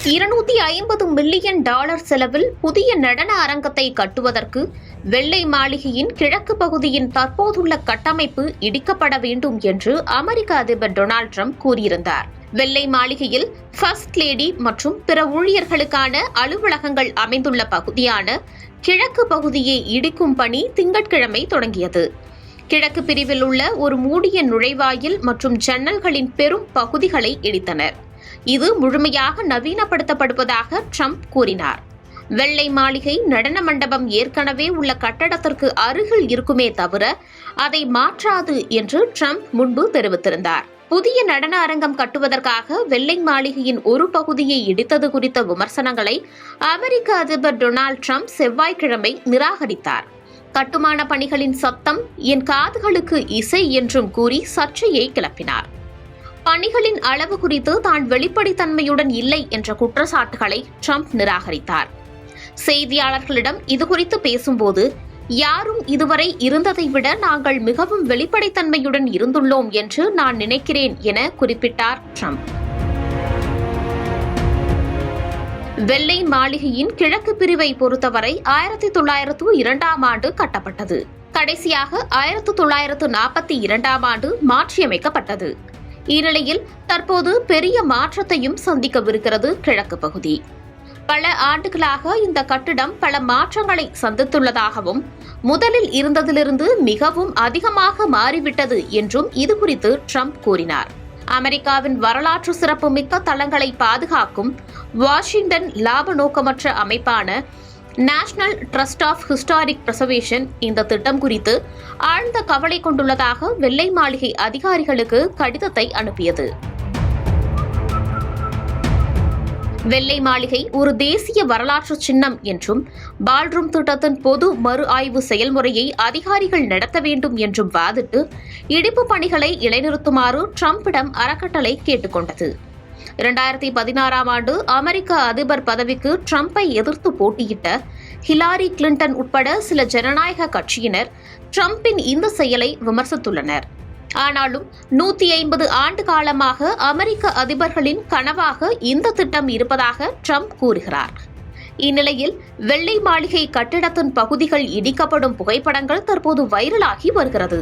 $250 million செலவில் புதிய நடன அரங்கத்தை கட்டுவதற்கு வெள்ளை மாளிகையின் கிழக்கு பகுதியின் தற்போதுள்ள கட்டமைப்பு இடிக்கப்பட வேண்டும் என்று அமெரிக்க அதிபர் டொனால்டு டிரம்ப் கூறியிருந்தார். வெள்ளை மாளிகையில் ஃபர்ஸ்ட் லேடி மற்றும் பிற ஊழியர்களுக்கான அலுவலகங்கள் அமைந்துள்ள பகுதியான கிழக்கு பகுதியை இடிக்கும் பணி திங்கட்கிழமை தொடங்கியது. கிழக்கு பிரிவில் உள்ள ஒரு மூடிய நுழைவாயில் மற்றும் ஜன்னல்களின் பெரும் பகுதிகளை இடித்தனர். இது முழுமையாக நவீனப்படுத்தப்படுவதாக ட்ரம்ப் கூறினார். வெள்ளை மாளிகை நடன மண்டபம் ஏற்கனவே உள்ள கட்டடத்திற்கு அருகில் இருக்குமே தவிர அதை மாற்றாது என்று ட்ரம்ப் முன்பு தெரிவித்திருந்தார். புதிய நடன அரங்கம் கட்டுவதற்காக வெள்ளை மாளிகையின் ஒரு பகுதியை இடித்தது குறித்த விமர்சனங்களை அமெரிக்க அதிபர் டொனால்டு டிரம்ப் செவ்வாய்க்கிழமை நிராகரித்தார். கட்டுமான பணிகளின் சத்தம் என் காதுகளுக்கு இசை என்றும் கூறி சர்ச்சையை கிளப்பினார். பணிகளின் அளவு குறித்து தான் வெளிப்படைத்தன்மையுடன் இல்லை என்ற குற்றச்சாட்டுகளை ட்ரம்ப் நிராகரித்தார். செய்தியாளர்களிடம் இதுகுறித்து பேசும்போது, யாரும் இதுவரை இருந்ததை விட நாங்கள் மிகவும் வெளிப்படைத்தன்மையுடன் இருந்துள்ளோம் என்று நான் நினைக்கிறேன் என குறிப்பிட்டார் ட்ரம்ப். வெள்ளை மாளிகையின் கிழக்கு பிரிவை பொறுத்தவரை 1902ஆம் ஆண்டு கட்டப்பட்டது. கடைசியாக 1942ஆம் ஆண்டு மாற்றியமைக்கப்பட்டது. இந்நிலையில் தற்போது பெரிய மாற்றத்தையும் சந்திக்கவிருக்கிறது கிழக்கு பகுதி. பல ஆண்டுகளாக இந்த கட்டிடம் பல மாற்றங்களை சந்தித்துள்ளதாகவும் முதலில் இருந்ததிலிருந்து மிகவும் அதிகமாக மாறிவிட்டது என்றும் இதுகுறித்து ட்ரம்ப் கூறினார். அமெரிக்காவின் வரலாற்று சிறப்புமிக்க தளங்களை பாதுகாக்கும் வாஷிங்டன் லாப நோக்கமற்ற அமைப்பான நேஷனல் ட்ரஸ்ட் ஆஃப் ஹிஸ்டாரிக் பிரசர்வேஷன் இந்த திட்டம் குறித்து ஆழ்ந்த கவலை கொண்டுள்ளதாக வெள்ளை மாளிகை அதிகாரிகளுக்கு கடிதத்தை அனுப்பியது. வெள்ளை மாளிகை ஒரு தேசிய வரலாற்று சின்னம் என்றும் பால்ரூம் திட்டத்தின் பொது மறு ஆய்வு செயல்முறையை அதிகாரிகள் நடத்த வேண்டும் என்றும் வாதிட்டு இடிப்பு பணிகளை இடைநிறுத்துமாறு ட்ரம்பிடம் அறக்கட்டளை கேட்டுக் கொண்டது. 2016ஆம் ஆண்டு அமெரிக்க அதிபர் பதவிக்கு ட்ரம்பை எதிர்த்து போட்டியிட்ட ஹிலாரி கிளின்டன் உட்பட சில ஜனநாயக கட்சியினர் ட்ரம்பின் இந்த செயலை விமர்சித்துள்ளனர். ஆனாலும் 150 ஆண்டு காலமாக அமெரிக்க அதிபர்களின் கனவாக இந்த திட்டம் இருப்பதாக ட்ரம்ப் கூறுகிறார். இந்நிலையில் வெள்ளை மாளிகை கட்டிடத்தின் பகுதிகள் இடிக்கப்படும் புகைப்படங்கள் தற்போது வைரலாகி வருகிறது.